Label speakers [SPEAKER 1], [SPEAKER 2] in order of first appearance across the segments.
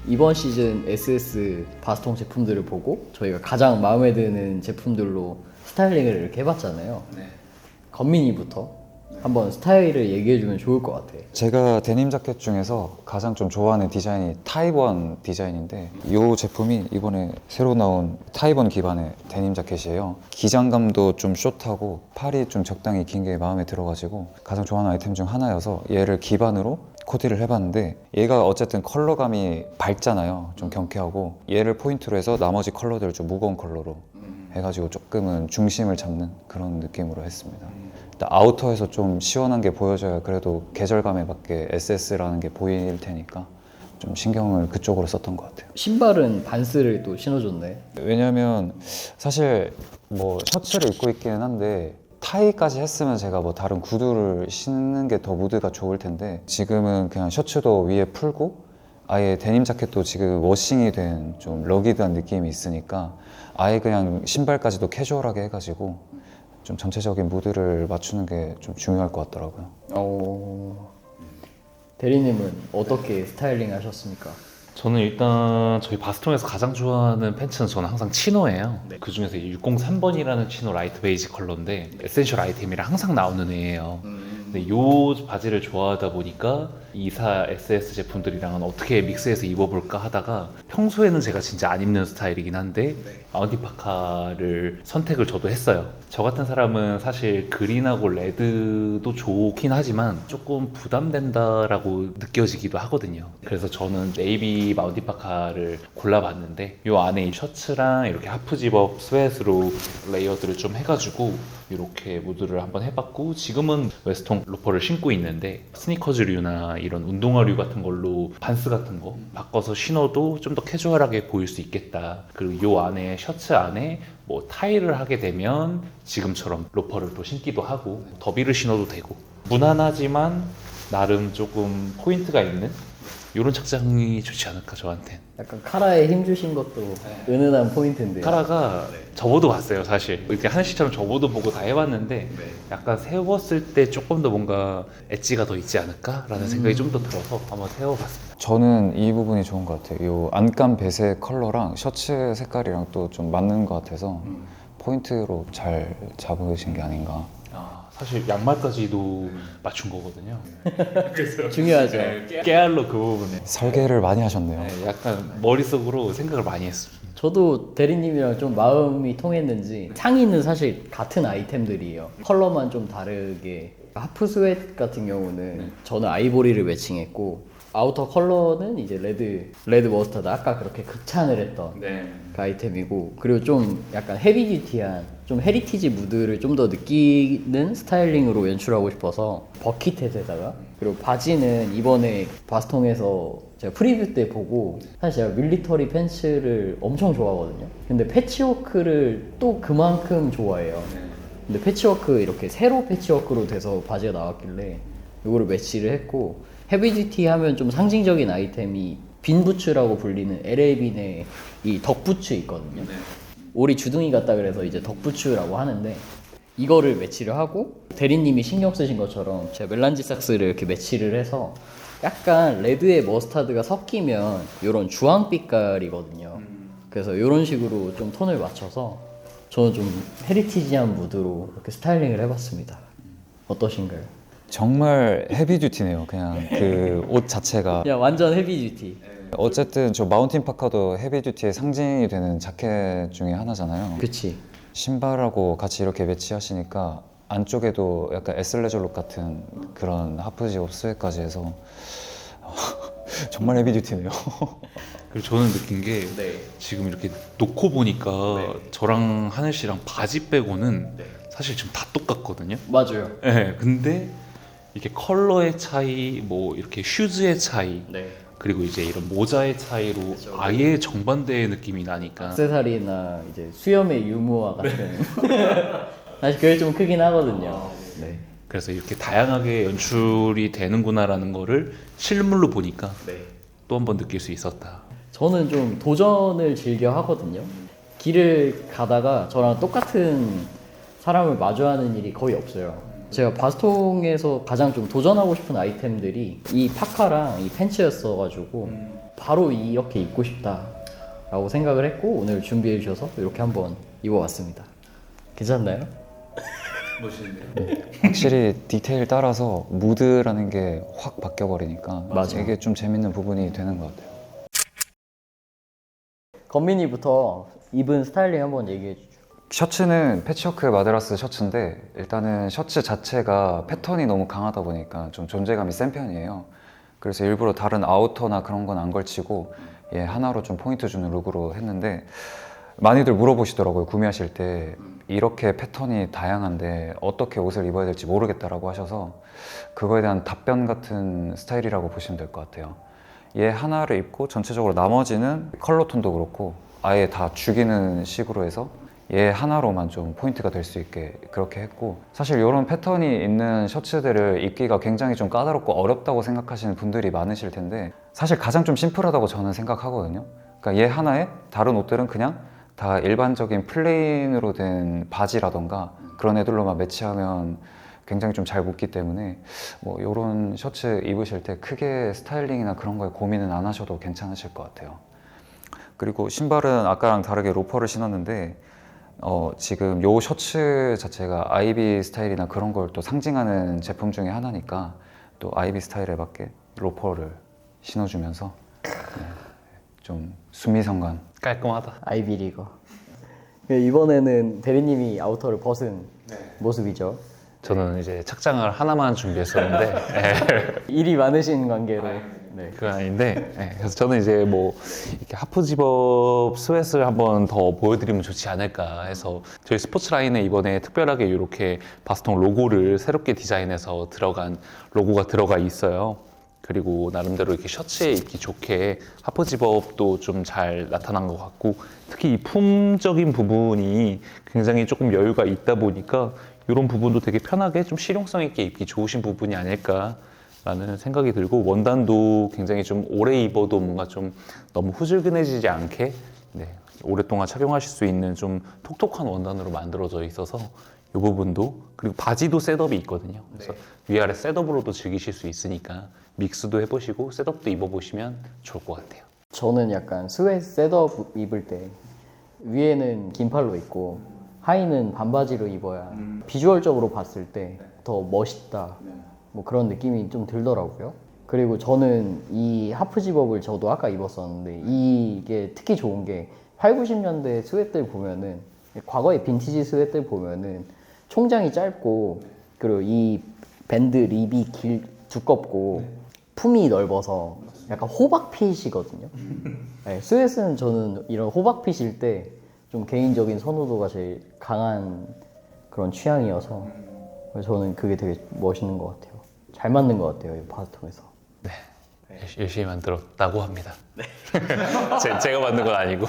[SPEAKER 1] 이번 시즌 SS 바스통 제품들을 보고 저희가 가장 마음에 드는 제품들로 스타일링을 이렇게 해봤잖아요.
[SPEAKER 2] 네.
[SPEAKER 1] 건민이부터 한번 스타일을 얘기해주면 좋을 것 같아.
[SPEAKER 3] 제가 데님 자켓 중에서 가장 좀 좋아하는 디자인이 타이번 디자인인데 이 제품이 이번에 새로 나온 타이번 기반의 데님 자켓이에요. 기장감도 좀 숏하고 팔이 좀 적당히 긴 게 마음에 들어가지고 가장 좋아하는 아이템 중 하나여서 얘를 기반으로 코디를 해봤는데 얘가 어쨌든 컬러감이 밝잖아요. 좀 경쾌하고 얘를 포인트로 해서 나머지 컬러들을 좀 무거운 컬러로 해가지고 조금은 중심을 잡는 그런 느낌으로 했습니다. 일단 아우터에서 좀 시원한 게 보여져야 그래도 계절감에 맞게 SS라는 게 보일 테니까 좀 신경을 그쪽으로 썼던 것 같아요.
[SPEAKER 1] 신발은 반스를 또 신어줬네.
[SPEAKER 3] 왜냐면 사실 뭐 셔츠를 입고 있기는 한데 타이까지 했으면 제가 뭐 다른 구두를 신는 게 더 무드가 좋을 텐데 지금은 그냥 셔츠도 위에 풀고 아예 데님 자켓도 지금 워싱이 된 좀 러기드한 느낌이 있으니까 아예 그냥 신발까지도 캐주얼하게 해가지고 좀 전체적인 무드를 맞추는 게 좀 중요할 것 같더라고요.
[SPEAKER 1] 대리님은 어떻게 스타일링 하셨습니까?
[SPEAKER 2] 저는 일단 저희 바스통에서 가장 좋아하는 팬츠는 저는 항상 치노예요. 그 중에서 603번이라는 치노 라이트 베이지 컬러인데 에센셜 아이템이랑 항상 나오는 애예요. 근데 이 바지를 좋아하다 보니까 이사 SS 제품들이랑은 어떻게 믹스해서 입어볼까 하다가 평소에는 제가 진짜 안 입는 스타일이긴 한데 마운틴 파카를 선택을 저도 했어요. 저 같은 사람은 사실 그린하고 레드도 좋긴 하지만 조금 부담된다라고 느껴지기도 하거든요. 그래서 저는 네이비 마운틴 파카를 골라봤는데 이 안에 이 셔츠랑 이렇게 하프 집업 스웨트로 레이어드를 좀 해가지고 이렇게 무드를 한번 해봤고 지금은 웨스통 로퍼를 신고 있는데 스니커즈류나 이런 운동화류 같은 걸로 반스 같은 거 바꿔서 신어도 좀 더 캐주얼하게 보일 수 있겠다. 그리고 이 안에 셔츠 안에 뭐 타이를 하게 되면 지금처럼 로퍼를 또 신기도 하고 더비를 신어도 되고 무난하지만 나름 조금 포인트가 있는 이런 착장이 좋지 않을까 저한텐.
[SPEAKER 1] 약간 카라에 힘 주신 것도 은은한 포인트인데요.
[SPEAKER 2] 카라가 접어도 봤어요 사실. 이렇게 하늘씨처럼 접어도 보고 다 해봤는데 약간 세웠을 때 조금 더 뭔가 엣지가 더 있지 않을까라는 생각이 좀 더 들어서 한번 세워봤습니다.
[SPEAKER 3] 저는 이 부분이 좋은 것 같아요. 이 안감 배색 컬러랑 셔츠 색깔이랑 또 좀 맞는 것 같아서 포인트로 잘 잡으신 게 아닌가.
[SPEAKER 2] 사실 양말까지도 맞춘 거거든요.
[SPEAKER 1] 중요하죠.
[SPEAKER 2] 깨알로 그 부분에
[SPEAKER 3] 설계를 많이 하셨네요.
[SPEAKER 2] 약간 머릿속으로 생각을 많이 했습니다.
[SPEAKER 1] 저도 대리님이랑 좀 마음이 통했는지 상의는 사실 같은 아이템들이에요. 컬러만 좀 다르게. 하프 스웨트 같은 경우는 저는 아이보리를 매칭했고 아우터 컬러는 이제 레드 머스타드 아까 그렇게 극찬을 했던 그 아이템이고 그리고 좀 약간 헤비듀티한 좀 헤리티지 무드를 좀 더 느끼는 스타일링으로 연출하고 싶어서 버킷햇에다가 그리고 바지는 이번에 바스통에서 제가 프리뷰 때 보고 사실 제가 밀리터리 팬츠를 엄청 좋아하거든요. 근데 패치워크를 또 그만큼 좋아해요. 근데 패치워크 이렇게 세로 패치워크로 돼서 바지가 나왔길래 이거를 매치를 했고 헤비듀티 하면 좀 상징적인 아이템이 빈 부츠라고 불리는 LA빈의 이 덕부츠 있거든요. 오리 주둥이 같다 그래서 이제 덕부츠라고 하는데 이거를 매치를 하고 대리님이 신경 쓰신 것처럼 제가 멜란지 삭스를 이렇게 매치를 해서 약간 레드에 머스타드가 섞이면 이런 주황빛깔이거든요. 그래서 이런 식으로 좀 톤을 맞춰서 저는 좀 헤리티지한 무드로 이렇게 스타일링을 해봤습니다. 어떠신가요?
[SPEAKER 3] 정말 헤비듀티네요. 그냥 그 옷 자체가.
[SPEAKER 1] 그냥 완전 헤비듀티.
[SPEAKER 3] 어쨌든 저 마운틴 파카도 헤비듀티의 상징이 되는 자켓 중에 하나잖아요.
[SPEAKER 1] 그치.
[SPEAKER 3] 신발하고 같이 이렇게 매치하시니까 안쪽에도 약간 에슬레저룩 같은 그런 하프지업 스웨까지 해서 정말 헤비듀티네요.
[SPEAKER 2] 그리고 저는 느낀 게 지금 이렇게 놓고 보니까 저랑 하늘 씨랑 바지 빼고는 사실 지금 다 똑같거든요.
[SPEAKER 1] 맞아요.
[SPEAKER 2] 네, 근데 이렇게 컬러의 차이, 뭐 이렇게 슈즈의 차이, 그리고 이제 이런 모자의 차이로 아예 정반대의 느낌이 나니까
[SPEAKER 1] 액세서리나 이제 수염의 유무와 같은 사실 그게 좀 크긴 하거든요. 네.
[SPEAKER 2] 그래서 이렇게 다양하게 연출이 되는구나라는 거를 실물로 보니까 또 한 번 느낄 수 있었다.
[SPEAKER 1] 저는 좀 도전을 즐겨 하거든요. 길을 가다가 저랑 똑같은 사람을 마주하는 일이 거의 없어요. 제가 바스통에서 가장 좀 도전하고 싶은 아이템들이 이 파카랑 이 팬츠였어가지고 바로 이렇게 입고 싶다라고 생각을 했고 오늘 준비해 주셔서 이렇게 한번 입어봤습니다. 괜찮나요?
[SPEAKER 3] 확실히 디테일 따라서 무드라는 게 확 바뀌어버리니까
[SPEAKER 1] 맞아.
[SPEAKER 3] 이게 좀 재밌는 부분이 되는 것 같아요.
[SPEAKER 1] 건민이부터 입은 스타일링 한번 얘기해 주죠.
[SPEAKER 3] 셔츠는 패치워크 마드라스 셔츠인데 일단은 셔츠 자체가 패턴이 너무 강하다 보니까 좀 존재감이 센 편이에요. 그래서 일부러 다른 아우터나 그런 건 안 걸치고 얘 하나로 좀 포인트 주는 룩으로 했는데 많이들 물어보시더라고요. 구매하실 때 이렇게 패턴이 다양한데 어떻게 옷을 입어야 될지 모르겠다라고 하셔서 그거에 대한 답변 같은 스타일이라고 보시면 될 것 같아요. 얘 하나를 입고 전체적으로 나머지는 컬러 톤도 그렇고 아예 다 죽이는 식으로 해서 얘 하나로만 좀 포인트가 될 수 있게 그렇게 했고, 사실 이런 패턴이 있는 셔츠들을 입기가 굉장히 좀 까다롭고 어렵다고 생각하시는 분들이 많으실 텐데 사실 가장 좀 심플하다고 저는 생각하거든요. 그러니까 얘 하나에 다른 옷들은 그냥 다 일반적인 플레인으로 된 바지라던가 그런 애들로만 매치하면 굉장히 좀 잘 붙기 때문에 뭐 이런 셔츠 입으실 때 크게 스타일링이나 그런 거에 고민은 안 하셔도 괜찮으실 것 같아요. 그리고 신발은 아까랑 다르게 로퍼를 신었는데 지금 요 셔츠 자체가 아이비 스타일이나 그런 걸 또 상징하는 제품 중에 하나니까 또 아이비 스타일에 맞게 로퍼를 신어주면서 좀 수미성관.
[SPEAKER 2] 깔끔하다.
[SPEAKER 1] 아이비리거. 이번에는 대리님이 아우터를 벗은 모습이죠.
[SPEAKER 2] 저는 이제 착장을 하나만 준비했었는데
[SPEAKER 1] 일이 많으신 관계로. 네.
[SPEAKER 2] 그건 아닌데 그래서 저는 이제 뭐 이렇게 하프 집업 스웨트를 한번 더 보여드리면 좋지 않을까 해서 저희 스포츠 라인에 이번에 특별하게 이렇게 바스통 로고를 새롭게 디자인해서 들어간 로고가 들어가 있어요. 그리고 나름대로 이렇게 셔츠에 입기 좋게 하프 집업도 좀 잘 나타난 것 같고, 특히 이 품적인 부분이 굉장히 조금 여유가 있다 보니까 이런 부분도 되게 편하게 좀 실용성 있게 입기 좋으신 부분이 아닐까라는 생각이 들고, 원단도 굉장히 좀 오래 입어도 뭔가 좀 너무 후줄근해지지 않게 오랫동안 착용하실 수 있는 좀 톡톡한 원단으로 만들어져 있어서 이 부분도, 그리고 바지도 셋업이 있거든요. 그래서 위아래 셋업으로도 즐기실 수 있으니까 믹스도 해보시고 셋업도 입어보시면 좋을 것 같아요.
[SPEAKER 1] 저는 약간 스웨트 셋업 입을 때 위에는 긴팔로 입고 하의는 반바지로 입어야 비주얼적으로 봤을 때 더 멋있다 뭐 그런 느낌이 좀 들더라고요. 그리고 저는 이 하프 집업을 저도 아까 입었었는데 이게 특히 좋은 게 8, 90년대 스웨트들 보면은, 과거의 빈티지 스웨트들 보면은 총장이 짧고 그리고 이 밴드 립이 두껍고 품이 넓어서 약간 호박핏이거든요. 네, 스웨트는 저는 이런 호박핏일 때 좀 개인적인 선호도가 제일 강한 그런 취향이어서 저는 그게 되게 멋있는 것 같아요. 잘 맞는 것 같아요, 이 바스통에서.
[SPEAKER 2] 열심히 만들었다고 합니다. 제가 만든 건 아니고.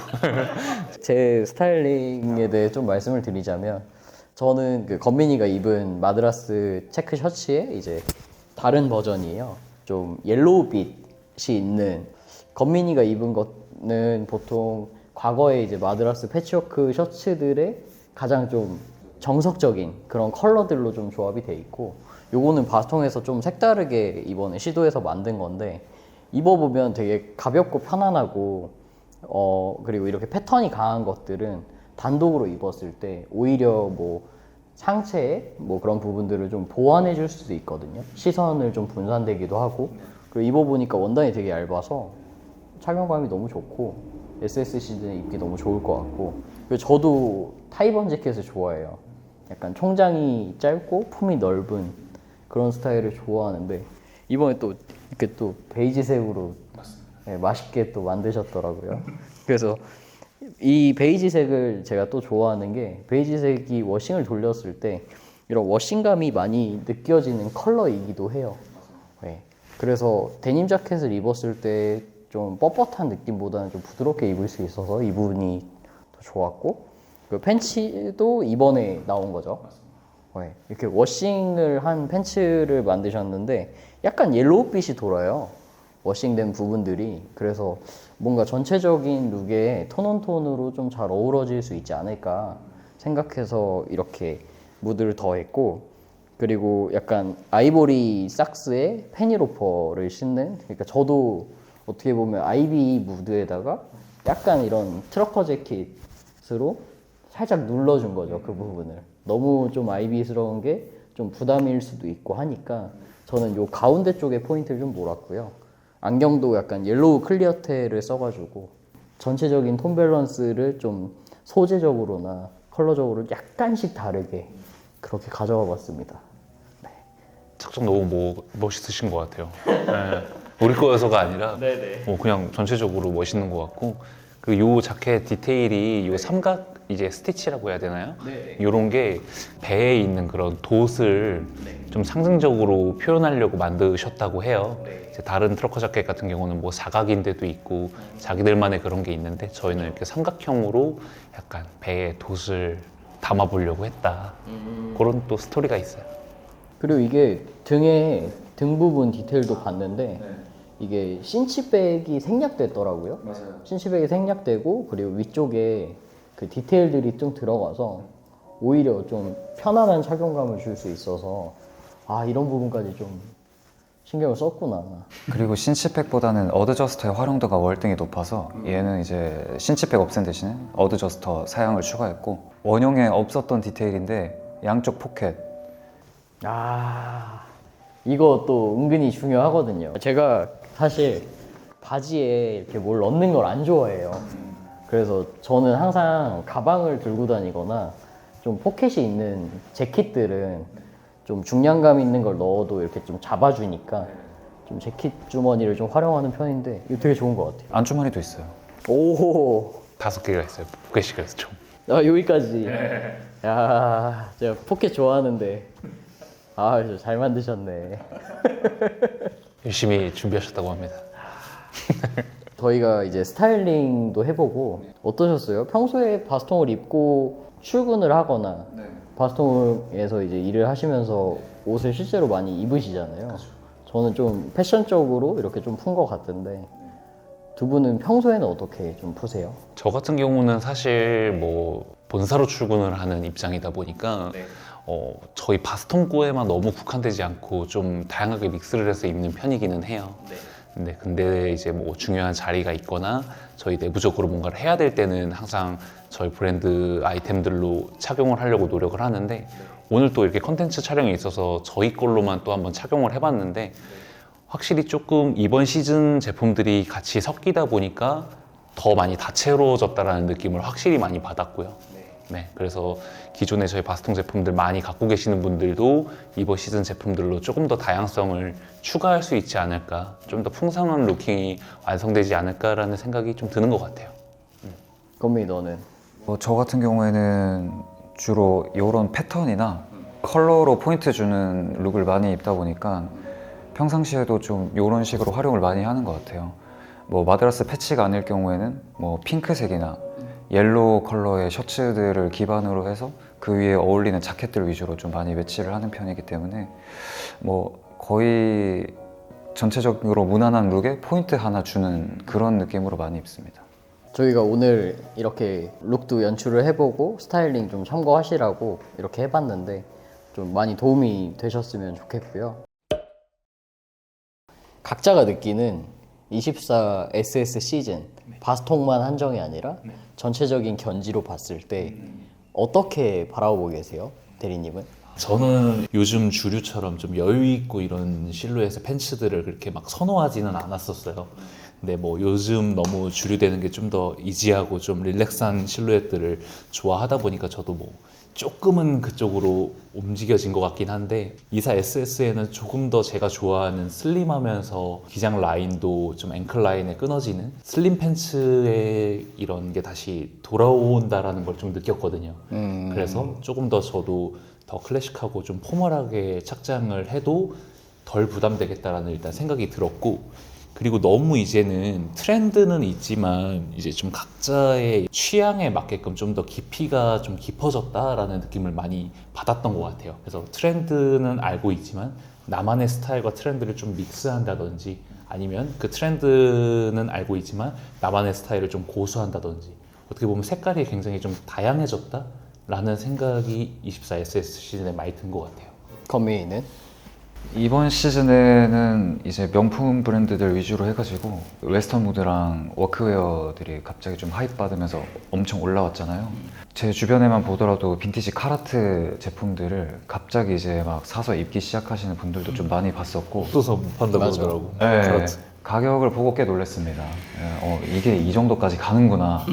[SPEAKER 1] 제 스타일링에 대해 좀 말씀을 드리자면, 저는 그 건민이가 입은 마드라스 체크 셔츠의 이제 다른 버전이에요. 좀 옐로우빛이 있는, 건민이가 입은 거는 보통 과거에 이제 마드라스 패치워크 셔츠들의 가장 좀 정석적인 그런 컬러들로 좀 조합이 돼 있고, 요거는 바스통에서 좀 색다르게 이번에 시도해서 만든 건데, 입어보면 되게 가볍고 편안하고 그리고 이렇게 패턴이 강한 것들은 단독으로 입었을 때 오히려 뭐 상체에 뭐 그런 부분들을 좀 보완해 줄 수도 있거든요. 시선을 좀 분산되기도 하고, 그리고 입어보니까 원단이 되게 얇아서 착용감이 너무 좋고 SSC는 입기 너무 좋을 것 같고, 그리고 저도 타이번 재킷을 좋아해요. 약간 총장이 짧고 품이 넓은 그런 스타일을 좋아하는데, 이번에 또 이렇게 또 베이지색으로 맛있게 또 만드셨더라고요. 그래서 이 베이지색을 제가 또 좋아하는 게, 베이지색이 워싱을 돌렸을 때 이런 워싱감이 많이 느껴지는 컬러이기도 해요. 네. 그래서 데님 자켓을 입었을 때 좀 뻣뻣한 느낌보다는 좀 부드럽게 입을 수 있어서 이 부분이 더 좋았고, 그 팬츠도 이번에 나온 거죠. 네. 이렇게 워싱을 한 팬츠를 만드셨는데 약간 옐로우빛이 돌아요, 워싱된 부분들이. 그래서 뭔가 전체적인 룩에 톤온톤으로 좀 잘 어우러질 수 있지 않을까 생각해서 이렇게 무드를 더했고, 그리고 약간 아이보리 삭스에 페니로퍼를 신는, 그러니까 저도 어떻게 보면 아이비 무드에다가 약간 이런 트러커 재킷으로 살짝 눌러준 거죠, 그 부분을. 너무 좀 아이비스러운 게 좀 부담일 수도 있고 하니까 저는 요 가운데 쪽에 포인트를 좀 몰았고요. 안경도 약간 옐로우 클리어테를 써가지고 전체적인 톤 밸런스를 좀 소재적으로나 컬러적으로 약간씩 다르게 그렇게 가져가 봤습니다.
[SPEAKER 2] 착장 너무 멋있으신 것 같아요. 네. 우리 거여서가 아니라 그냥 전체적으로 멋있는 것 같고 그 요 자켓 디테일이 요 삼각 이제 스티치라고 해야 되나요? 요런 게 배에 있는 그런 돛을 좀 상징적으로 표현하려고 만드셨다고 해요. 이제 다른 트러커 자켓 같은 경우는 뭐 사각인 데도 있고 자기들만의 그런 게 있는데 저희는 이렇게 삼각형으로 약간 배에 돛을 담아보려고 했다. 그런 또 스토리가 있어요.
[SPEAKER 1] 그리고 이게 등에 등 부분 디테일도 봤는데 이게 신치백이 생략됐더라고요. 신치백이 생략되고 그리고 위쪽에 그 디테일들이 좀 들어가서 오히려 좀 편안한 착용감을 줄 수 있어서 아 이런 부분까지 좀 신경을 썼구나.
[SPEAKER 3] 그리고 신치백보다는 어드저스터의 활용도가 월등히 높아서 얘는 이제 신치백 없앤 대신에 어드저스터 사양을 추가했고 원형에 없었던 디테일인데 양쪽 포켓
[SPEAKER 1] 아 이거 또 은근히 중요하거든요. 제가 사실 바지에 이렇게 뭘 넣는 걸 안 좋아해요. 그래서 저는 항상 가방을 들고 다니거나 좀 포켓이 있는 재킷들은 좀 중량감 있는 걸 넣어도 이렇게 좀 잡아주니까 좀 재킷 주머니를 좀 활용하는 편인데 이거 되게 좋은 것 같아요.
[SPEAKER 3] 안주머니도 있어요.
[SPEAKER 2] 오 5개가 있어요. 포켓이 그래서 총.
[SPEAKER 1] 여기까지. 야, 제가 포켓 좋아하는데 잘 만드셨네.
[SPEAKER 2] 열심히 준비하셨다고 합니다.
[SPEAKER 1] 저희가 이제 스타일링도 해보고 어떠셨어요? 평소에 바스통을 입고 출근을 하거나 바스통에서 이제 일을 하시면서 옷을 실제로 많이 입으시잖아요. 저는 좀 패션적으로 이렇게 좀 푼 것 같은데 두 분은 평소에는 어떻게 좀 푸세요?
[SPEAKER 2] 저 같은 경우는 사실 뭐 본사로 출근을 하는 입장이다 보니까 저희 바스통코에만 너무 국한되지 않고 좀 다양하게 믹스를 해서 입는 편이기는 해요. 근데 이제 뭐 중요한 자리가 있거나 저희 내부적으로 뭔가를 해야 될 때는 항상 저희 브랜드 아이템들로 착용을 하려고 노력을 하는데 오늘 또 이렇게 컨텐츠 촬영이 있어서 저희 걸로만 또 한번 착용을 해봤는데 확실히 조금 이번 시즌 제품들이 같이 섞이다 보니까 더 많이 다채로워졌다라는 느낌을 확실히 많이 받았고요. 네, 그래서 기존에 저희 바스통 제품들 많이 갖고 계시는 분들도 이번 시즌 제품들로 조금 더 다양성을 추가할 수 있지 않을까, 좀 더 풍성한 루킹이 완성되지 않을까라는 생각이 좀 드는 것 같아요.
[SPEAKER 1] 건민이 너는?
[SPEAKER 3] 저 같은 경우에는 주로 이런 패턴이나 컬러로 포인트 주는 룩을 많이 입다 보니까 평상시에도 좀 이런 식으로 활용을 많이 하는 것 같아요. 뭐 마드라스 패치가 아닐 경우에는 뭐 핑크색이나 옐로우 컬러의 셔츠들을 기반으로 해서 그 위에 어울리는 자켓들 위주로 좀 많이 매치를 하는 편이기 때문에 뭐 거의 전체적으로 무난한 룩에 포인트 하나 주는 그런 느낌으로 많이 입습니다.
[SPEAKER 1] 저희가 오늘 이렇게 룩도 연출을 해보고 스타일링 좀 참고하시라고 이렇게 해봤는데 좀 많이 도움이 되셨으면 좋겠고요. 각자가 느끼는 24 SS 시즌 바스통만 한정이 아니라 전체적인 견지로 봤을 때 어떻게 바라보고 계세요? 대리님은?
[SPEAKER 2] 저는 요즘 주류처럼 좀 여유 있고 이런 실루엣의 팬츠들을 그렇게 막 선호하지는 않았었어요. 근데 뭐 요즘 너무 주류되는 게 좀 더 이지하고 좀 릴렉스한 실루엣들을 좋아하다 보니까 저도 뭐 조금은 그쪽으로 움직여진 것 같긴 한데 24 SS에는 조금 더 제가 좋아하는 슬림하면서 기장 라인도 좀 앵클 라인에 끊어지는 슬림 팬츠의 이런 게 다시 돌아온다라는 걸 좀 느꼈거든요. 그래서 조금 더 저도 더 클래식하고 좀 포멀하게 착장을 해도 덜 부담되겠다라는 일단 생각이 들었고, 그리고 너무 이제는 트렌드는 있지만 이제 좀 각자의 취향에 맞게끔 좀 더 깊이가 좀 깊어졌다라는 느낌을 많이 받았던 것 같아요. 그래서 트렌드는 알고 있지만 나만의 스타일과 트렌드를 좀 믹스한다든지 아니면 그 트렌드는 알고 있지만 나만의 스타일을 좀 고수한다든지 어떻게 보면 색깔이 굉장히 좀 다양해졌다라는 생각이 24 SS 시즌에 많이 든 것 같아요.
[SPEAKER 1] 건민이는?
[SPEAKER 3] 이번 시즌에는 이제 명품 브랜드들 위주로 해가지고 웨스턴 무드랑 워크웨어들이 갑자기 좀 하이프 받으면서 엄청 올라왔잖아요. 제 주변에만 보더라도 빈티지 카라트 제품들을 갑자기 이제 막 사서 입기 시작하시는 분들도 좀 많이 봤었고,
[SPEAKER 2] 없어서 못 판다고
[SPEAKER 1] 맞아.
[SPEAKER 2] 그러더라고.
[SPEAKER 3] 네, 가격을 보고 꽤 놀랐습니다. 이게 이 정도까지 가는구나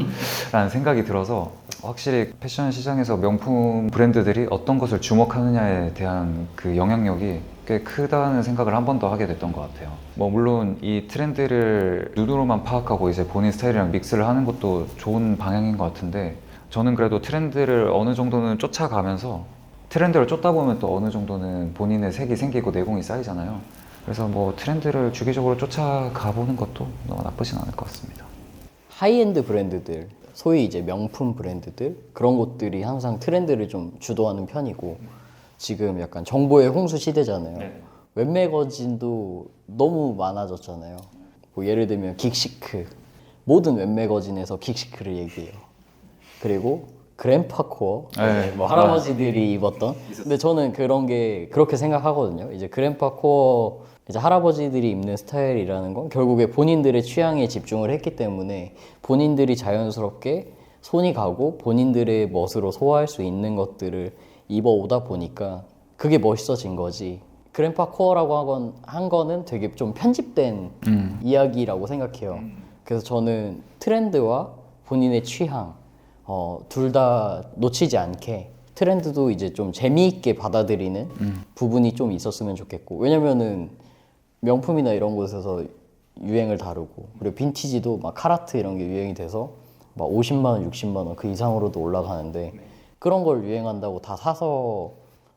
[SPEAKER 3] 라는 생각이 들어서 확실히 패션 시장에서 명품 브랜드들이 어떤 것을 주목하느냐에 대한 그 영향력이 꽤 크다는 생각을 한 번 더 하게 됐던 것 같아요. 뭐 물론 이 트렌드를 눈으로만 파악하고 이제 본인 스타일이랑 믹스를 하는 것도 좋은 방향인 것 같은데, 저는 그래도 트렌드를 어느 정도는 쫓아가면서 트렌드를 쫓다 보면 또 어느 정도는 본인의 색이 생기고 내공이 쌓이잖아요. 그래서 뭐 트렌드를 주기적으로 쫓아가 보는 것도 너무 나쁘진 않을 것 같습니다.
[SPEAKER 1] 하이엔드 브랜드들, 소위 이제 명품 브랜드들 그런 곳들이 항상 트렌드를 좀 주도하는 편이고, 지금 약간 정보의 홍수 시대잖아요. 웹 매거진도 너무 많아졌잖아요. 뭐 예를 들면 긱시크, 모든 웹 매거진에서 긱시크를 얘기해요. 그리고 그랜파코어,
[SPEAKER 3] 네.
[SPEAKER 1] 뭐 할아버지들이 입었던. 근데 저는 그런 게 그렇게 생각하거든요. 이제 그랜파코어, 이제 할아버지들이 입는 스타일이라는 건 결국에 본인들의 취향에 집중을 했기 때문에 본인들이 자연스럽게 손이 가고 본인들의 멋으로 소화할 수 있는 것들을 입어오다 보니까 그게 멋있어진 거지. 그랜파코어라고 한 거는 되게 좀 편집된 이야기라고 생각해요. 그래서 저는 트렌드와 본인의 취향, 둘 다 놓치지 않게 트렌드도 이제 좀 재미있게 받아들이는 부분이 좀 있었으면 좋겠고, 왜냐면은 명품이나 이런 곳에서 유행을 다루고, 그리고 빈티지도 막 카라트 이런 게 유행이 돼서 막 50만 원, 60만 원 그 이상으로도 올라가는데, 그런 걸 유행한다고 다 사서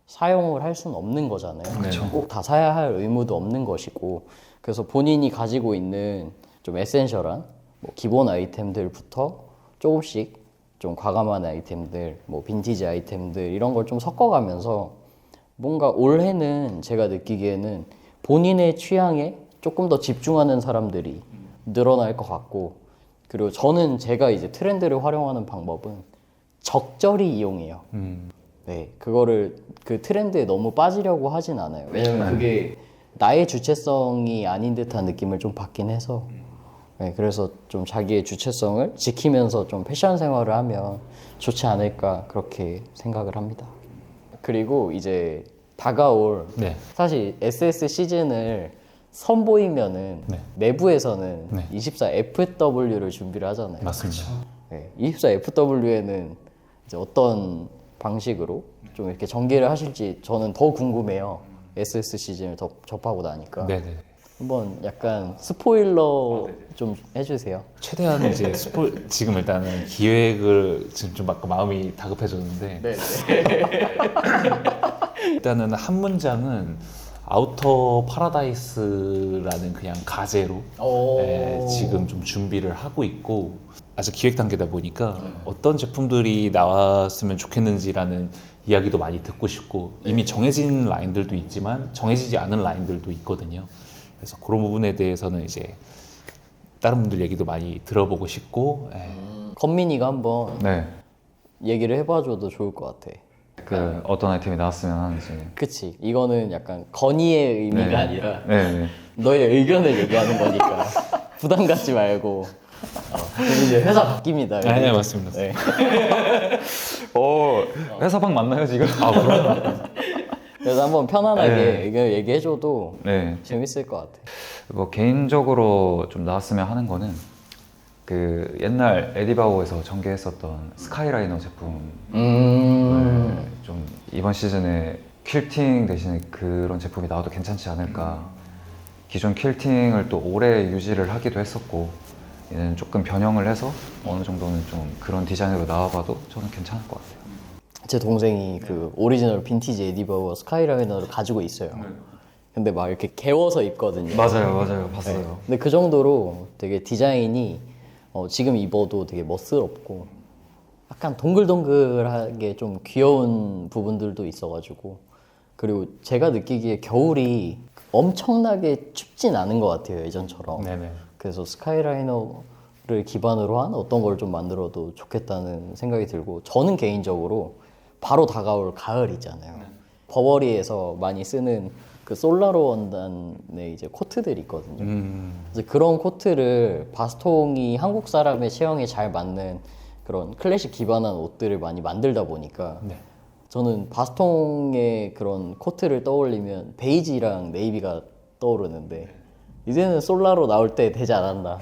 [SPEAKER 1] 사용을 할 수는 없는 거잖아요. 꼭 다 사야 할 의무도 없는 것이고, 그래서 본인이 가지고 있는 좀 에센셜한 뭐 기본 아이템들부터 조금씩 좀 과감한 아이템들, 뭐 빈티지 아이템들 이런 걸 좀 섞어가면서 뭔가 올해는 제가 느끼기에는 본인의 취향에 조금 더 집중하는 사람들이 늘어날 것 같고, 그리고 저는 제가 이제 트렌드를 활용하는 방법은 적절히 이용해요. 네, 그거를 그 트렌드에 너무 빠지려고 하진 않아요. 왜냐면 그게 나의 주체성이 아닌 듯한 느낌을 좀 받긴 해서. 네, 그래서 좀 자기의 주체성을 지키면서 좀 패션 생활을 하면 좋지 않을까 그렇게 생각을 합니다. 그리고 이제 다가올
[SPEAKER 2] 네.
[SPEAKER 1] 사실 SS 시즌을 선보이면은
[SPEAKER 2] 네.
[SPEAKER 1] 내부에서는
[SPEAKER 2] 네.
[SPEAKER 1] 24FW를 준비를 하잖아요.
[SPEAKER 2] 맞습니다.
[SPEAKER 1] 네, 24FW에는 이제 어떤 방식으로 좀 이렇게 전개를 하실지 저는 더 궁금해요. SS 시즌을 접하고 나니까.
[SPEAKER 2] 네네.
[SPEAKER 1] 한번 약간 스포일러 좀 해주세요.
[SPEAKER 2] 최대한 이제 지금 일단은 기획을 지금 좀 아까 마음이 다급해졌는데
[SPEAKER 1] 네.
[SPEAKER 2] 일단은 한 문장은 아우터 파라다이스라는 그냥 가제로 지금 좀 준비를 하고 있고, 아직 기획 단계다 보니까 어떤 제품들이 나왔으면 좋겠는지라는 이야기도 많이 듣고 싶고, 이미 정해진 라인들도 있지만 정해지지 않은 라인들도 있거든요. 그래서 그런 부분에 대해서는 이제 다른 분들 얘기도 많이 들어보고 싶고.
[SPEAKER 1] 건민이가 한번
[SPEAKER 3] 네,
[SPEAKER 1] 얘기를 해봐줘도 좋을 것 같아.
[SPEAKER 3] 그 어떤 아이템이 나왔으면 하는지.
[SPEAKER 1] 그치? 이거는 약간 건의의 의미가
[SPEAKER 3] 네.
[SPEAKER 1] 아니라
[SPEAKER 3] 네.
[SPEAKER 1] 너의 의견을 얘기하는 거니까 부담 갖지 말고. 그럼 이제 회사 바뀝니다.
[SPEAKER 2] 네, 맞습니다.
[SPEAKER 1] 네.
[SPEAKER 3] 회사 방 맞나요 지금?
[SPEAKER 1] 그래서 한번 편안하게
[SPEAKER 3] 네.
[SPEAKER 1] 의견 얘기해줘도
[SPEAKER 3] 네.
[SPEAKER 1] 재밌을 것 같아.
[SPEAKER 3] 뭐 개인적으로 좀 나왔으면 하는 거는 그 옛날 에디바오에서 전개했었던 스카이라이너 제품 좀 이번 시즌에 퀼팅 대신에 그런 제품이 나와도 괜찮지 않을까. 기존 퀼팅을 또 오래 유지를 하기도 했었고, 얘는 조금 변형을 해서 어느 정도는 좀 그런 디자인으로 나와봐도 저는 괜찮을 것 같아요.
[SPEAKER 1] 제 동생이 그 오리지널 빈티지 에디버거 스카이라이너를 가지고 있어요. 근데 막 이렇게 개워서 입거든요.
[SPEAKER 3] 맞아요, 봤어요.
[SPEAKER 1] 근데 그 정도로 되게 디자인이 지금 입어도 되게 멋스럽고 약간 동글동글하게 좀 귀여운 부분들도 있어가지고, 그리고 제가 느끼기에 겨울이 엄청나게 춥진 않은 것 같아요, 예전처럼.
[SPEAKER 2] 네네.
[SPEAKER 1] 그래서 스카이라이너를 기반으로 한 어떤 걸 좀 만들어도 좋겠다는 생각이 들고, 저는 개인적으로 바로 다가올 가을이잖아요. 버버리에서 많이 쓰는 그 솔라로 원단의 이제 코트들이 있거든요.
[SPEAKER 2] 음.
[SPEAKER 1] 이제 그런 코트를 바스통이 한국 사람의 체형에 잘 맞는 그런 클래식 기반한 옷들을 많이 만들다 보니까
[SPEAKER 2] 네.
[SPEAKER 1] 저는 바스통의 그런 코트를 떠올리면 베이지랑 네이비가 떠오르는데 이제는 솔라로 나올 때 되지 않았나.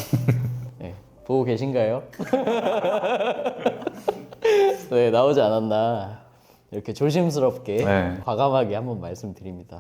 [SPEAKER 1] 네, 보고 계신가요? 네, 나오지 않았나. 이렇게 조심스럽게
[SPEAKER 3] 네.
[SPEAKER 1] 과감하게 한번 말씀드립니다.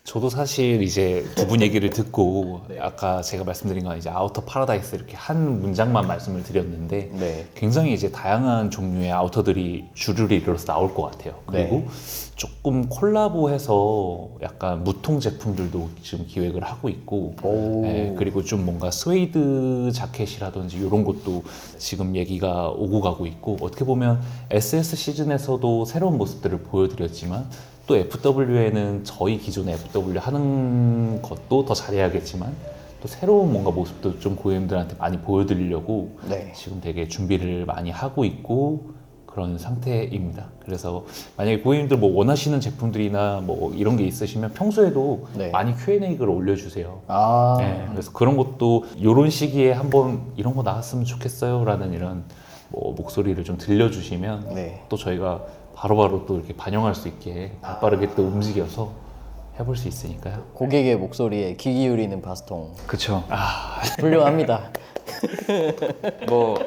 [SPEAKER 2] 저도 사실 이제 두 분 얘기를 듣고 아까 제가 말씀드린 건 이제 아우터 파라다이스 이렇게 한 문장만 말씀을 드렸는데
[SPEAKER 1] 네.
[SPEAKER 2] 굉장히 이제 다양한 종류의 아우터들이 주류를 이뤄서 나올 것 같아요. 그리고
[SPEAKER 1] 네.
[SPEAKER 2] 조금 콜라보해서 약간 무통 제품들도 지금 기획을 하고 있고,
[SPEAKER 1] 오.
[SPEAKER 2] 그리고 좀 뭔가 스웨이드 자켓이라든지 이런 것도 지금 얘기가 오고 가고 있고, 어떻게 보면 SS 시즌에서도 새로운 모습들을 보여드렸지만 또 FW에는 저희 기존의 FW 하는 것도 더 잘해야겠지만 또 새로운 뭔가 모습도 좀 고객님들한테 많이 보여드리려고
[SPEAKER 1] 네.
[SPEAKER 2] 지금 되게 준비를 많이 하고 있고 그런 상태입니다. 그래서 만약에 고객님들 뭐 원하시는 제품들이나 뭐 이런 게 있으시면 평소에도
[SPEAKER 1] 네.
[SPEAKER 2] 많이 Q&A 글을 올려주세요.
[SPEAKER 1] 아,
[SPEAKER 2] 네, 그래서 그런 것도 이런 시기에 한번 이런 거 나왔으면 좋겠어요라는 이런 뭐 목소리를 좀 들려주시면
[SPEAKER 1] 네.
[SPEAKER 2] 또 저희가 바로바로 또 이렇게 반영할 수 있게 빠르게 또 움직여서 해볼 수 있으니까요.
[SPEAKER 1] 고객의 목소리에 귀 기울이는 바스통
[SPEAKER 3] 그쵸.
[SPEAKER 1] 훌륭합니다.
[SPEAKER 3] 뭐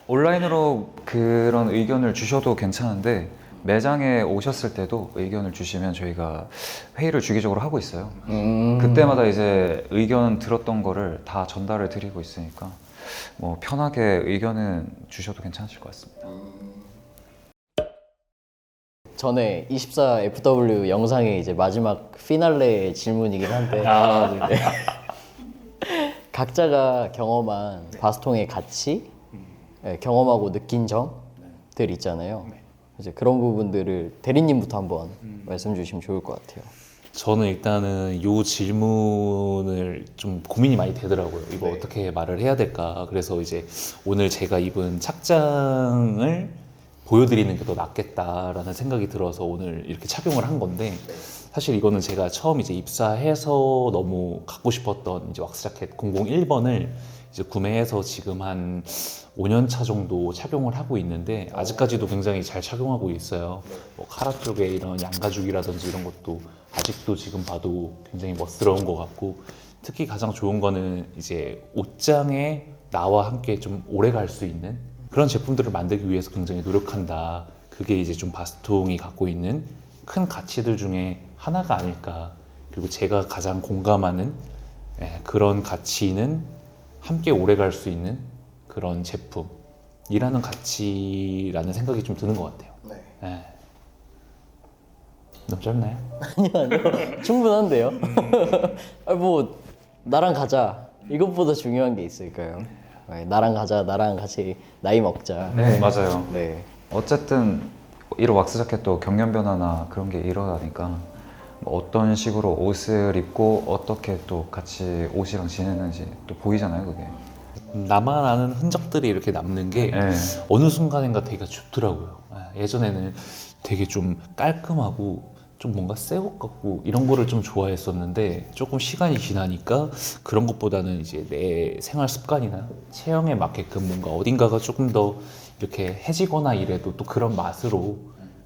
[SPEAKER 3] 온라인으로 그런 의견을 주셔도 괜찮은데 매장에 오셨을 때도 의견을 주시면 저희가 회의를 주기적으로 하고 있어요. 그때마다 이제 의견 들었던 거를 다 전달을 드리고 있으니까 뭐 편하게 의견은 주셔도 괜찮으실 것 같습니다.
[SPEAKER 1] 전에 24FW 영상의 이제 마지막 피날레 질문이긴 한데 네. 각자가 경험한 바스통의 가치, 네, 경험하고 느낀 점들 있잖아요. 이제 그런 부분들을 대리님부터 한번 말씀 주시면 좋을 것 같아요.
[SPEAKER 2] 저는 일단은 이 질문을 좀 고민이 많이 되더라고요. 이거
[SPEAKER 1] 네.
[SPEAKER 2] 어떻게 말을 해야 될까. 그래서 이제 오늘 제가 입은 착장을 보여드리는 게 더 낫겠다라는 생각이 들어서 오늘 이렇게 착용을 한 건데 사실 이거는 제가 처음 이제 입사해서 너무 갖고 싶었던 이제 왁스 자켓 001번을 이제 구매해서 지금 한 5년 차 정도 착용을 하고 있는데 아직까지도 굉장히 잘 착용하고 있어요. 뭐 카라 쪽에 이런 양가죽이라든지 이런 것도 아직도 지금 봐도 굉장히 멋스러운 것 같고 특히 가장 좋은 거는 이제 옷장에 나와 함께 좀 오래 갈 수 있는 그런 제품들을 만들기 위해서 굉장히 노력한다. 그게 이제 좀 바스통이 갖고 있는 큰 가치들 중에 하나가 아닐까. 그리고 제가 가장 공감하는 그런 가치는 함께 오래 갈 수 있는 그런 제품이라는 가치라는 생각이 좀 드는 것 같아요. 네. 너무 짧나요?
[SPEAKER 1] 아니요. 충분한데요. 아, 뭐 나랑 가자. 이것보다 중요한 게 있을까요? 네, 나랑 가자. 나랑 같이 나이 먹자.
[SPEAKER 3] 네, 맞아요.
[SPEAKER 1] 네.
[SPEAKER 3] 어쨌든 이런 왁스 자켓도 경련 변화나 그런 게 일어나니까 뭐 어떤 식으로 옷을 입고 어떻게 또 같이 옷이랑 지내는지 또 보이잖아요, 그게.
[SPEAKER 2] 나만 아는 흔적들이 이렇게 남는 게
[SPEAKER 3] 네.
[SPEAKER 2] 어느 순간인가 되게 좋더라고요. 예전에는 되게 좀 깔끔하고 좀 뭔가 새 옷 같고 이런 거를 좀 좋아했었는데 조금 시간이 지나니까 그런 것보다는 이제 내 생활 습관이나 체형에 맞게끔 뭔가 어딘가가 조금 더 이렇게 해지거나 이래도 또 그런 맛으로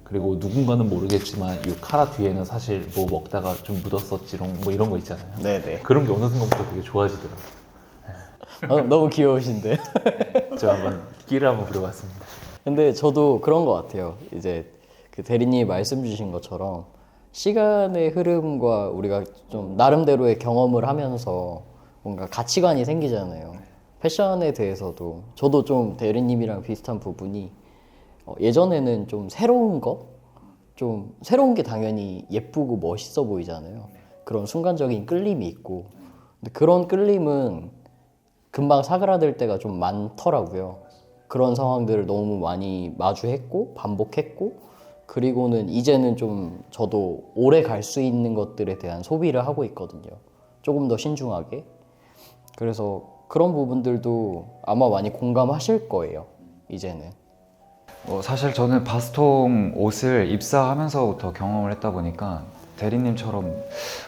[SPEAKER 2] 그리고 누군가는 모르겠지만 이 카라 뒤에는 사실 뭐 먹다가 좀 묻었었지롱 뭐 이런 거 있잖아요.
[SPEAKER 1] 네네.
[SPEAKER 2] 그런 게 어느 순간부터 되게 좋아지더라고요.
[SPEAKER 1] 너무 귀여우신데.
[SPEAKER 2] 제가 한번 끼를 한번 부려봤습니다.
[SPEAKER 1] 근데 저도 그런 것 같아요. 이제 그 대리님이 말씀 주신 것처럼 시간의 흐름과 우리가 좀 나름대로의 경험을 하면서 뭔가 가치관이 생기잖아요. 패션에 대해서도 저도 좀 대리님이랑 비슷한 부분이 예전에는 좀 새로운 거? 좀 새로운 게 당연히 예쁘고 멋있어 보이잖아요. 그런 순간적인 끌림이 있고. 근데 그런 끌림은 금방 사그라들 때가 좀 많더라고요. 그런 상황들을 너무 많이 마주했고 반복했고 그리고는 이제는 좀 저도 오래 갈 수 있는 것들에 대한 소비를 하고 있거든요. 조금 더 신중하게. 그래서 그런 부분들도 아마 많이 공감하실 거예요. 이제는.
[SPEAKER 3] 사실 저는 바스통 옷을 입사하면서부터 경험을 했다 보니까 대리님처럼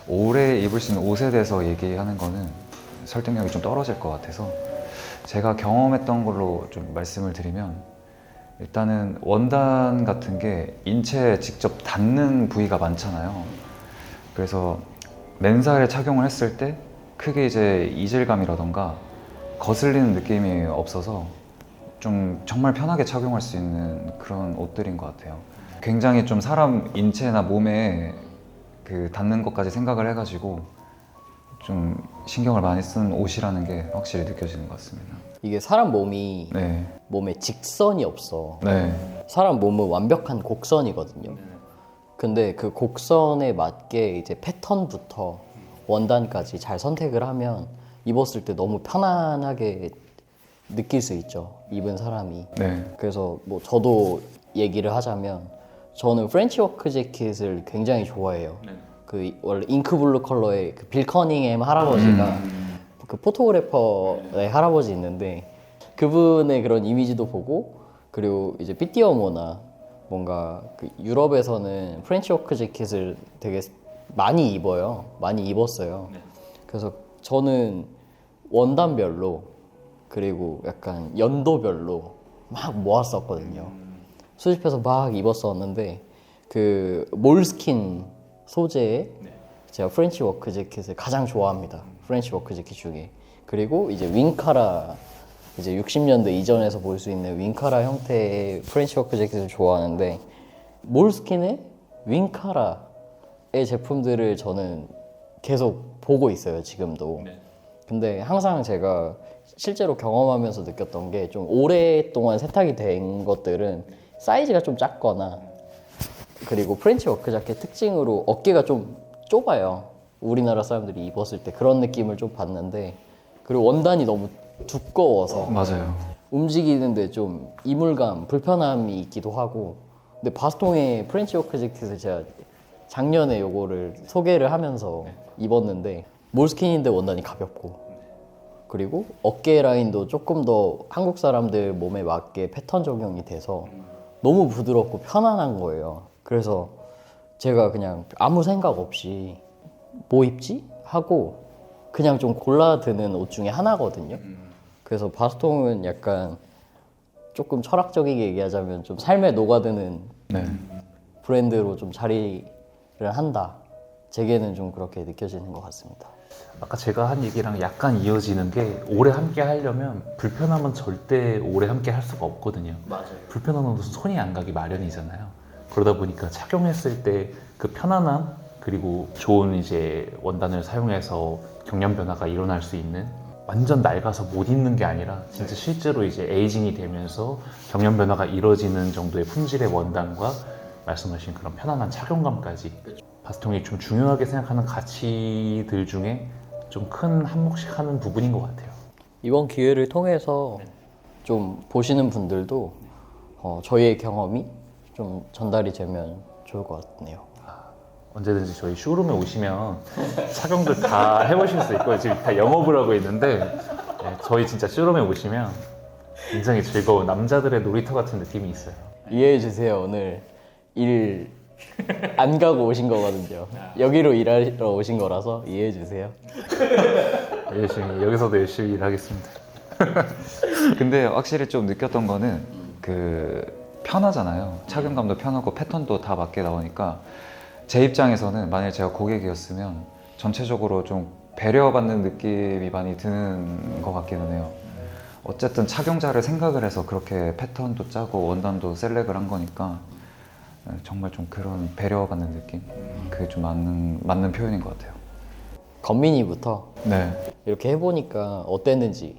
[SPEAKER 3] 오래 입을 수 있는 옷에 대해서 얘기하는 거는 설득력이 좀 떨어질 것 같아서 제가 경험했던 걸로 좀 말씀을 드리면 일단은 원단 같은 게 인체에 직접 닿는 부위가 많잖아요. 그래서 맨살에 착용을 했을 때 크게 이제 이질감이라던가 거슬리는 느낌이 없어서 좀 정말 편하게 착용할 수 있는 그런 옷들인 것 같아요. 굉장히 좀 사람 인체나 몸에 그 닿는 것까지 생각을 해가지고 좀 신경을 많이 쓰는 옷이라는 게 확실히 느껴지는 것 같습니다.
[SPEAKER 1] 이게 사람 몸이
[SPEAKER 3] 네,
[SPEAKER 1] 몸에 직선이 없어.
[SPEAKER 3] 네,
[SPEAKER 1] 사람 몸은 완벽한 곡선이거든요. 근데 그 곡선에 맞게 이제 패턴부터 원단까지 잘 선택을 하면 입었을 때 너무 편안하게 느낄 수 있죠. 입은 사람이.
[SPEAKER 3] 네,
[SPEAKER 1] 그래서 뭐 저도 얘기를 하자면 저는 프렌치 워크 재킷을 굉장히 좋아해요. 그 원래 잉크블루 컬러의 그 빌 커닝햄 할아버지가 그 포토그래퍼의 할아버지 있는데 그분의 그런 이미지도 보고 그리고 이제 삐띠어모나 뭔가 그 유럽에서는 프렌치 워크 재킷을 되게 많이 입어요. 많이 입었어요. 그래서 저는 원단별로 그리고 약간 연도별로 막 모았었거든요. 수집해서 막 입었었는데 그 몰스킨 소재의 제가 프렌치 워크 재킷을 가장 좋아합니다. 프렌치 워크 재킷 중에. 그리고 이제 윙카라 이제 60년대 이전에서 볼 수 있는 윙카라 형태의 프렌치 워크 재킷을 좋아하는데 몰스킨의 윙카라의 제품들을 저는 계속 보고 있어요. 지금도. 근데 항상 제가 실제로 경험하면서 느꼈던 게 좀 오랫동안 세탁이 된 것들은 사이즈가 좀 작거나 그리고 프렌치 워크 자켓 특징으로 어깨가 좀 좁아요. 우리나라 사람들이 입었을 때 그런 느낌을 좀 받는데 그리고 원단이 너무 두꺼워서
[SPEAKER 3] 맞아요.
[SPEAKER 1] 움직이는데 좀 이물감, 불편함이 있기도 하고 근데 바스통의 프렌치 워크 재킷을 제가 작년에 요거를 소개를 하면서 입었는데 몰스킨인데 원단이 가볍고 그리고 어깨 라인도 조금 더 한국 사람들 몸에 맞게 패턴 적용이 돼서 너무 부드럽고 편안한 거예요. 그래서 제가 그냥 아무 생각 없이 뭐 입지? 하고 그냥 좀 골라드는 옷 중에 하나거든요. 그래서 바스통은 약간 조금 철학적이게 얘기하자면 좀 삶에 녹아드는
[SPEAKER 3] 네,
[SPEAKER 1] 브랜드로 좀 자리를 한다. 제게는 좀 그렇게 느껴지는 것 같습니다.
[SPEAKER 2] 아까 제가 한 얘기랑 약간 이어지는 게 오래 함께 하려면 불편함은 절대 오래 함께 할 수가 없거든요.
[SPEAKER 1] 맞아요.
[SPEAKER 2] 불편한 옷은 손이 안 가기 마련이잖아요. 그러다 보니까 착용했을 때 그 편안함 그리고 좋은 이제 원단을 사용해서 경련 변화가 일어날 수 있는 완전 낡아서 못 입는 게 아니라 진짜 실제로 이제 에이징이 되면서 경련 변화가 이뤄지는 정도의 품질의 원단과 말씀하신 그런 편안한 착용감까지 바스통이 좀 중요하게 생각하는 가치들 중에 좀 큰 한몫씩 하는 부분인 것 같아요.
[SPEAKER 1] 이번 기회를 통해서 좀 보시는 분들도 저희의 경험이 좀 전달이 되면 좋을 것 같네요.
[SPEAKER 2] 언제든지 저희 쇼룸에 오시면 착용들 다 해보실 수 있고요. 지금 다 영업을 하고 있는데 네, 저희 진짜 쇼룸에 오시면 굉장히 즐거운 남자들의 놀이터 같은 느낌이 있어요.
[SPEAKER 1] 이해해 주세요. 오늘 일 안 가고 오신 거거든요. 여기로 일하러 오신 거라서 이해해 주세요.
[SPEAKER 2] 열심히 여기서도 열심히 일하겠습니다.
[SPEAKER 3] 근데 확실히 좀 느꼈던 거는 그 편하잖아요. 착용감도 편하고 패턴도 다 맞게 나오니까 제 입장에서는 만약에 제가 고객이었으면 전체적으로 좀 배려받는 느낌이 많이 드는 것 같기는 해요. 어쨌든 착용자를 생각을 해서 그렇게 패턴도 짜고 원단도 셀렉을 한 거니까 정말 좀 그런 배려받는 느낌? 그게 좀 맞는 표현인 것 같아요.
[SPEAKER 1] 건민이부터
[SPEAKER 3] 네.
[SPEAKER 1] 이렇게 해보니까 어땠는지.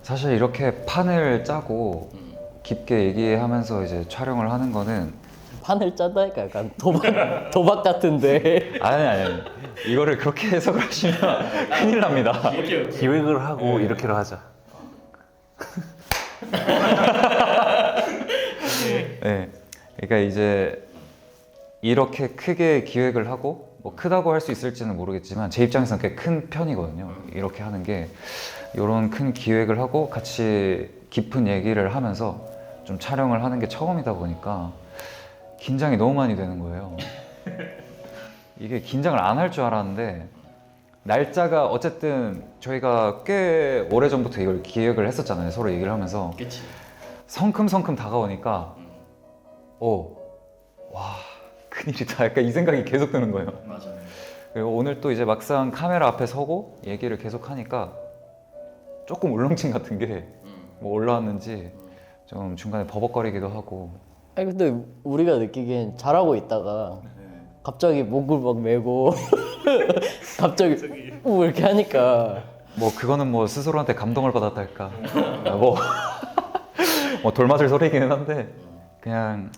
[SPEAKER 3] 사실 이렇게 판을 짜고 깊게 얘기하면서 이제 촬영을 하는 거는
[SPEAKER 1] 판을 짜다니까 약간 도박 같은데.
[SPEAKER 3] 아니 이거를 그렇게 해석을 하시면 큰일 납니다.
[SPEAKER 2] 기획을 하고 이렇게로 하자.
[SPEAKER 3] 네. 그러니까 이제 이렇게 크게 기획을 하고 뭐 크다고 할 수 있을지는 모르겠지만 제 입장에서는 꽤 큰 편이거든요. 이렇게 하는 게 이런 큰 기획을 하고 같이 깊은 얘기를 하면서 좀 촬영을 하는 게 처음이다 보니까 긴장이 너무 많이 되는 거예요. 이게 긴장을 안 할 줄 알았는데 날짜가 어쨌든 저희가 꽤 오래전부터 이걸 기획을 했었잖아요. 서로 얘기를 하면서.
[SPEAKER 1] 그치.
[SPEAKER 3] 성큼성큼 다가오니까 와 큰일이다 약간 이 생각이 계속 드는 거예요.
[SPEAKER 1] 맞아요.
[SPEAKER 3] 그리고 오늘 또 이제 막상 카메라 앞에 서고 얘기를 계속 하니까 조금 울렁증 같은 게 뭐 올라왔는지 좀 중간에 버벅거리기도 하고.
[SPEAKER 1] 아니 근데 우리가 느끼기엔 잘하고 있다가 갑자기 목을 막 메고 갑자기 이렇게 하니까
[SPEAKER 3] 뭐 그거는 뭐 스스로한테 감동을 받았달까 뭐, 뭐 돌맞을 소리이기는 한데 그냥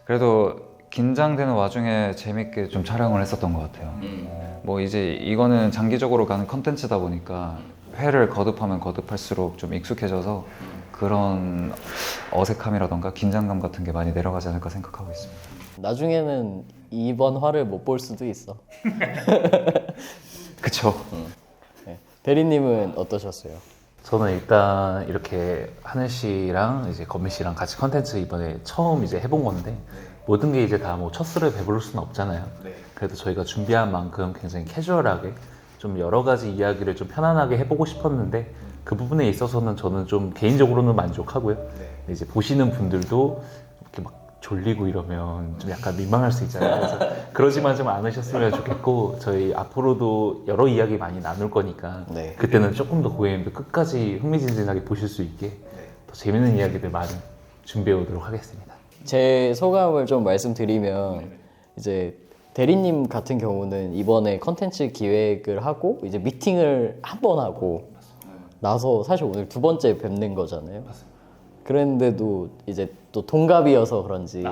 [SPEAKER 3] 그래도 긴장되는 와중에 재밌게 좀 촬영을 했었던 것 같아요. 뭐 이제 이거는 장기적으로 가는 컨텐츠다 보니까 회를 거듭하면 거듭할수록 좀 익숙해져서 그런 어색함이라던가 긴장감 같은 게 많이 내려가지 않을까 생각하고 있습니다.
[SPEAKER 1] 나중에는 이번 화를 못 볼 수도 있어.
[SPEAKER 3] 그쵸?
[SPEAKER 1] 네. 대리님은 어떠셨어요?
[SPEAKER 2] 저는 일단 이렇게 하늘 씨랑 이제 건미 씨랑 같이 컨텐츠 이번에 처음 이제 해본 건데 모든 게 이제 다 뭐 첫 술에 배부를 수는 없잖아요. 그래도 저희가 준비한 만큼 굉장히 캐주얼하게 좀 여러 가지 이야기를 좀 편안하게 해보고 싶었는데 그 부분에 있어서는 저는 좀 개인적으로는 만족하고요. 근데 이제 보시는 분들도 이렇게 막 졸리고 이러면 좀 약간 민망할 수 있잖아요. 그래서 그러지만 좀 않으셨으면 좋겠고 저희 앞으로도 여러 이야기 많이 나눌 거니까
[SPEAKER 1] 네.
[SPEAKER 2] 그때는 조금 더 고객님들 끝까지 흥미진진하게 보실 수 있게 더 재밌는 이야기들 많이 준비해 오도록 하겠습니다.
[SPEAKER 1] 제 소감을 좀 말씀드리면 이제 대리님 같은 경우는 이번에 컨텐츠 기획을 하고 이제 미팅을 한 번 하고 나서 사실 오늘 두 번째 뵙는 거잖아요. 그랬는데도 이제 또 동갑이어서 그런지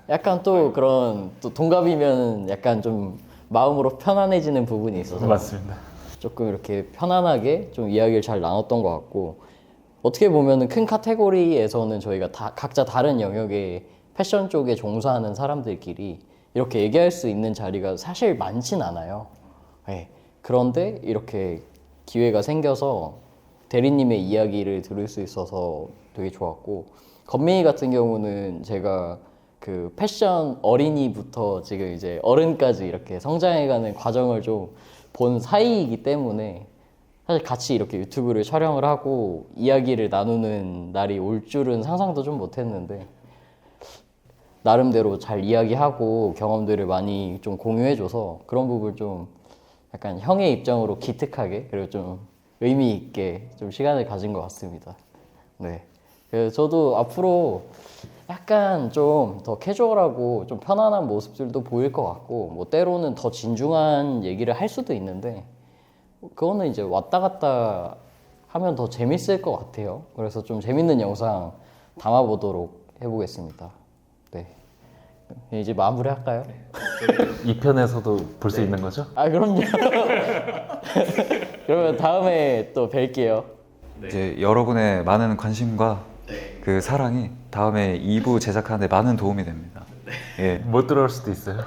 [SPEAKER 1] 약간 또 그런 또 동갑이면 약간 좀 마음으로 편안해지는 부분이 있어서
[SPEAKER 2] 맞습니다.
[SPEAKER 1] 조금 이렇게 편안하게 좀 이야기를 잘 나눴던 것 같고 어떻게 보면은 큰 카테고리에서는 저희가 다 각자 다른 영역의 패션 쪽에 종사하는 사람들끼리 이렇게 얘기할 수 있는 자리가 사실 많진 않아요. 네. 그런데 이렇게 기회가 생겨서 대리님의 이야기를 들을 수 있어서 되게 좋았고 건민이 같은 경우는 제가 그 패션 어린이부터 지금 이제 어른까지 이렇게 성장해가는 과정을 좀 본 사이이기 때문에 사실 같이 이렇게 유튜브를 촬영을 하고 이야기를 나누는 날이 올 줄은 상상도 좀 못했는데 나름대로 잘 이야기하고 경험들을 많이 좀 공유해줘서 그런 부분을 좀 약간 형의 입장으로 기특하게 그리고 좀 의미 있게 좀 시간을 가진 것 같습니다. 네. 그래서 저도 앞으로 약간 좀 더 캐주얼하고 좀 편안한 모습들도 보일 것 같고 뭐 때로는 더 진중한 얘기를 할 수도 있는데 그거는 이제 왔다 갔다 하면 더 재밌을 것 같아요. 그래서 좀 재밌는 영상 담아보도록 해보겠습니다. 네. 이제 마무리 할까요?
[SPEAKER 2] 2편에서도 볼 수 있는 거죠?
[SPEAKER 1] 아, 그럼요. 그러면 다음에 또 뵐게요.
[SPEAKER 3] 이제 여러분의 많은 관심과 그 사랑이 다음에 2부 제작하는 데 많은 도움이 됩니다. 예.
[SPEAKER 2] 못 들어올 수도 있어요.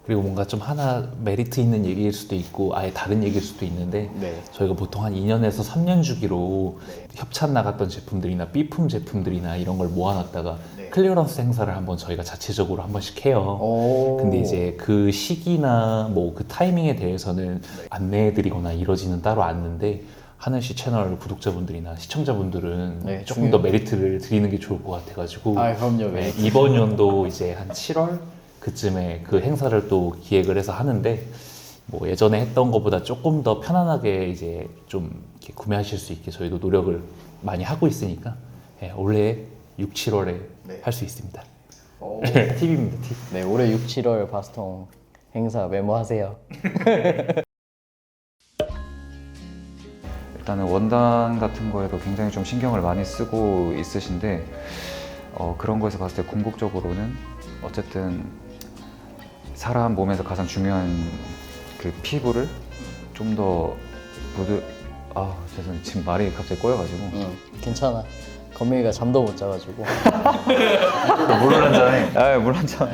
[SPEAKER 2] 그리고 뭔가 좀 하나 메리트 있는 얘기일 수도 있고 아예 다른 얘기일 수도 있는데
[SPEAKER 1] 네.
[SPEAKER 2] 저희가 보통 한 2년에서 3년 주기로 협찬 나갔던 제품들이나 B품 제품들이나 이런 걸 모아놨다가 클리어런스 행사를 한번 저희가 자체적으로 한 번씩 해요. 근데 이제 그 시기나 뭐 그 타이밍에 대해서는 안내해드리거나 이러지는 따로 않는데 하늘씨 채널 구독자분들이나 시청자분들은
[SPEAKER 1] 네,
[SPEAKER 2] 조금 더 메리트를 드리는 게 좋을 것 같아가지고
[SPEAKER 1] 아, 그럼요.
[SPEAKER 2] 네, 이번 연도 이제 한 7월 그쯤에 그 행사를 또 기획을 해서 하는데 뭐 예전에 했던 것보다 조금 더 편안하게 이제 좀 이렇게 구매하실 수 있게 저희도 노력을 많이 하고 있으니까 네, 올해 6, 7월에 할 수 있습니다. 팁입니다, 팁.
[SPEAKER 1] 네, 올해 6, 7월 바스통 행사 메모하세요.
[SPEAKER 3] 일단은 원단 같은 거에도 굉장히 좀 신경을 많이 쓰고 있으신데 그런 거에서 봤을 때 궁극적으로는 어쨌든 사람 몸에서 가장 중요한 그 피부를 좀 더 죄송해요. 지금 말이 갑자기 꼬여가지고
[SPEAKER 1] 괜찮아. 건민이가 잠도 못 자가지고.
[SPEAKER 2] 물을 한 잔해.
[SPEAKER 3] 물 한 잔.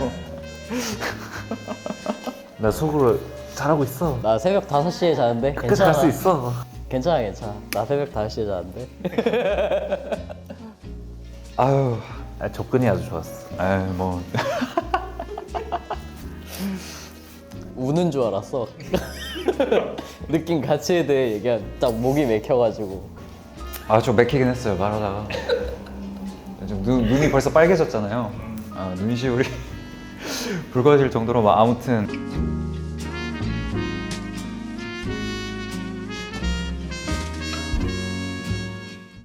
[SPEAKER 2] 나 속으로 잘하고 있어.
[SPEAKER 1] 나 새벽 5시에 자는데
[SPEAKER 2] 끝까지
[SPEAKER 1] 괜찮아.
[SPEAKER 2] 갈 수 있어.
[SPEAKER 1] 괜찮아, 괜찮아. 나 새벽 5시에 자는데.
[SPEAKER 3] 아유,
[SPEAKER 2] 접근이 아주 좋았어.
[SPEAKER 3] 뭐
[SPEAKER 1] 우는 줄 알았어. 느낌 가치에 대해 얘기한 딱 목이 맥혀가지고.
[SPEAKER 3] 아, 좀 맥히긴 했어요, 말하다가. 좀 눈이 벌써 빨개졌잖아요. 아, 눈시울이 붉어질 정도로 막 아무튼